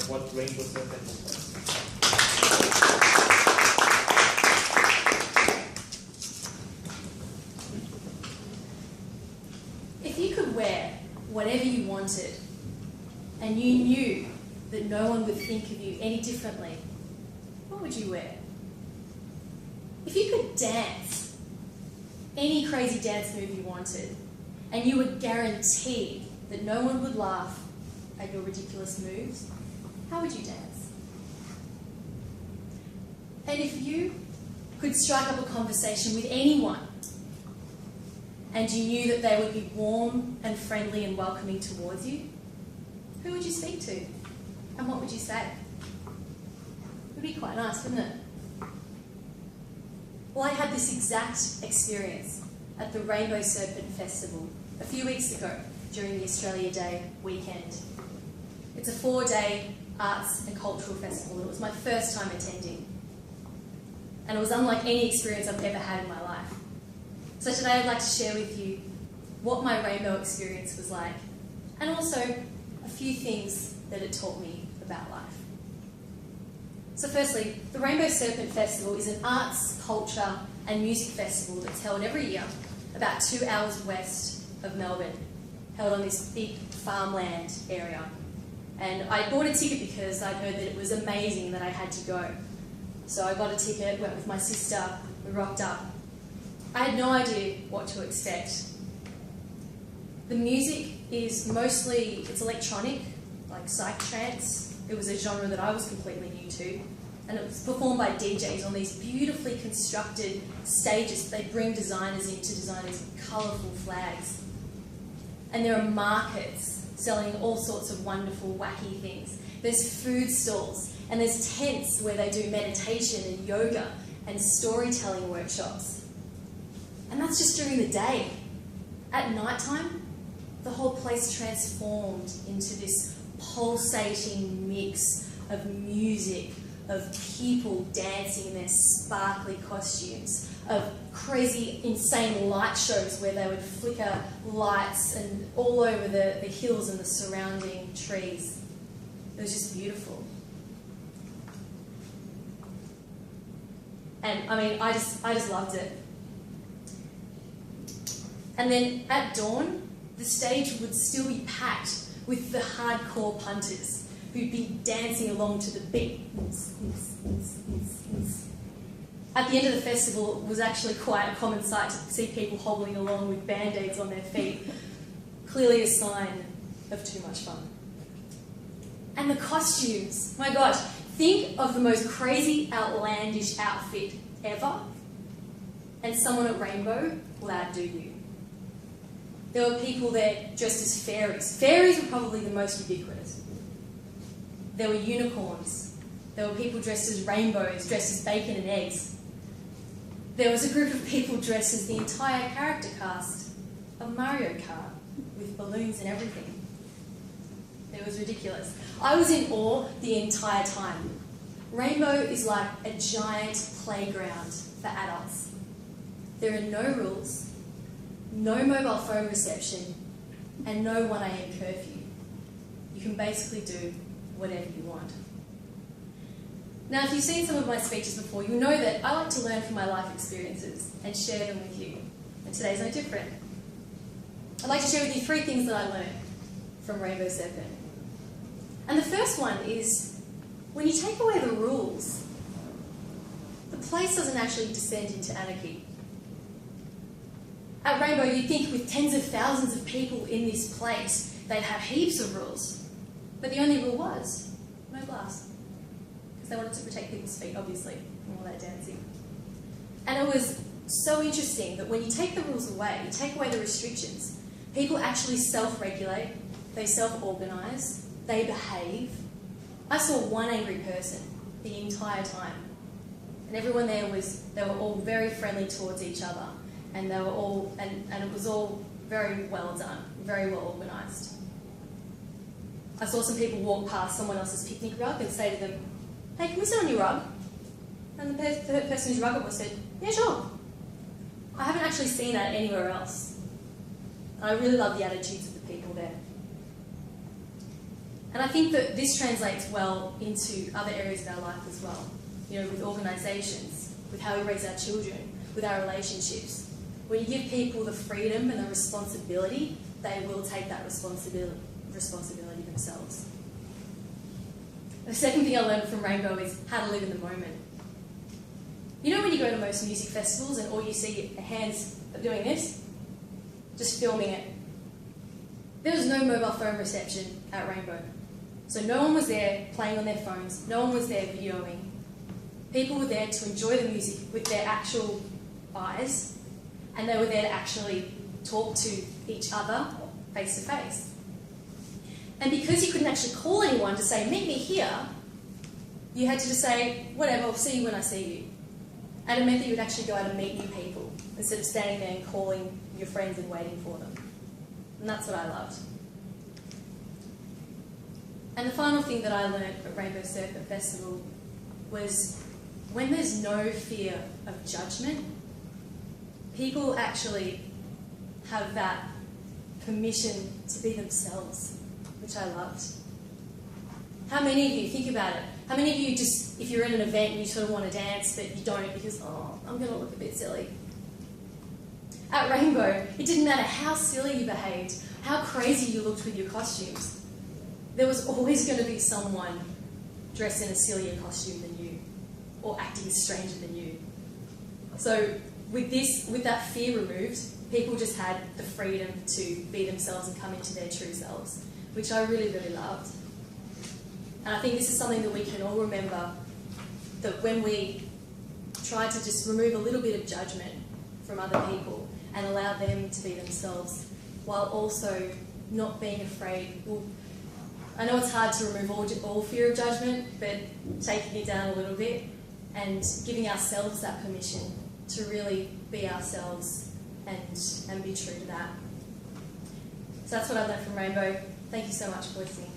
what Rainbow Serpent is. If you could wear whatever you wanted and you knew that no one would think of you any differently, what would you wear? If you could dance any crazy dance move you wanted and you were guaranteed that no one would laugh at your ridiculous moves, how would you dance? And if you could strike up a conversation with anyone and you knew that they would be warm and friendly and welcoming towards you, who would you speak to? And what would you say? It would be quite nice, wouldn't it? Well, I had this exact experience at the Rainbow Serpent Festival a few weeks ago during the Australia Day weekend. It's a 4-day arts and cultural festival. It was my first time attending. And it was unlike any experience I've ever had in my life. So today I'd like to share with you what my rainbow experience was like, and also a few things that it taught me about life. So firstly, the Rainbow Serpent Festival is an arts, culture and music festival that's held every year about 2 hours west of Melbourne, held on this big farmland area. And I bought a ticket because I'd heard that it was amazing that I had to go. So I got a ticket, went with my sister, we rocked up. I had no idea what to expect. The music is mostly, it's electronic, like psytrance. It was a genre that I was completely new to. And it was performed by DJs on these beautifully constructed stages. They bring designers in to design these colourful flags. And there are markets selling all sorts of wonderful, wacky things. There's food stalls, and there's tents where they do meditation and yoga and storytelling workshops. And that's just during the day. At night time, the whole place transformed into this pulsating mix of music, of people dancing in their sparkly costumes, of crazy, insane light shows where they would flicker lights and all over the hills and the surrounding trees. It was just beautiful. And I mean, I just loved it. And then at dawn, the stage would still be packed with the hardcore punters who'd be dancing along to the beat. At the end of the festival, it was actually quite a common sight to see people hobbling along with band-aids on their feet, clearly a sign of too much fun. And the costumes, my gosh, think of the most crazy, outlandish outfit ever, and someone at Rainbow will outdo you. There were people there dressed as fairies. Fairies were probably the most ubiquitous. There were unicorns. There were people dressed as rainbows, dressed as bacon and eggs. There was a group of people dressed as the entire character cast of Mario Kart, with balloons and everything. It was ridiculous. I was in awe the entire time. Rainbow is like a giant playground for adults. There are no rules, no mobile phone reception, and no 1 AM curfew. You can basically do whatever you want. Now, if you've seen some of my speeches before, you'll know that I like to learn from my life experiences and share them with you. And today's no different. I'd like to share with you 3 things that I learned from Rainbow Serpent. And the first one is, when you take away the rules, the place doesn't actually descend into anarchy. At Rainbow, you'd think with tens of thousands of people in this place, they'd have heaps of rules. But the only rule was, no glass. Because they wanted to protect people's feet, obviously, from all that dancing. And it was so interesting that when you take the rules away, you take away the restrictions, people actually self-regulate, they self-organise, they behave. I saw one angry person the entire time. And everyone there they were all very friendly towards each other. And they were all, and it was all very well done, very well organised. I saw some people walk past someone else's picnic rug and say to them, "Hey, can we sit on your rug?" And the person whose rug it was said, "Yeah, sure." I haven't actually seen that anywhere else. I really love the attitudes of the people there. And I think that this translates well into other areas of our life as well. You know, with organisations, with how we raise our children, with our relationships. When you give people the freedom and the responsibility, they will take that responsibility themselves. The second thing I learned from Rainbow is how to live in the moment. You know when you go to most music festivals and all you see are hands doing this? Just filming it. There was no mobile phone reception at Rainbow. So no one was there playing on their phones, no one was there videoing. People were there to enjoy the music with their actual eyes, and they were there to actually talk to each other face to face. And because you couldn't actually call anyone to say, meet me here, you had to just say, whatever, I'll see you when I see you. And it meant that you would actually go out and meet new people instead of standing there and calling your friends and waiting for them. And that's what I loved. And the final thing that I learned at Rainbow Serpent Festival was when there's no fear of judgment, people actually have that permission to be themselves, which I loved. How many of you, think about it, how many of you just, if you're in an event and you sort of want to dance, but you don't because, oh, I'm going to look a bit silly. At Rainbow, it didn't matter how silly you behaved, how crazy you looked with your costumes. There was always going to be someone dressed in a sillier costume than you, or acting stranger than you. So with that fear removed, people just had the freedom to be themselves and come into their true selves, which I really, really loved. And I think this is something that we can all remember, that when we try to just remove a little bit of judgment from other people and allow them to be themselves, while also not being afraid. Well, I know it's hard to remove all fear of judgment, but taking it down a little bit and giving ourselves that permission to really be ourselves and be true to that. So that's what I learned from Rainbow. Thank you so much for listening.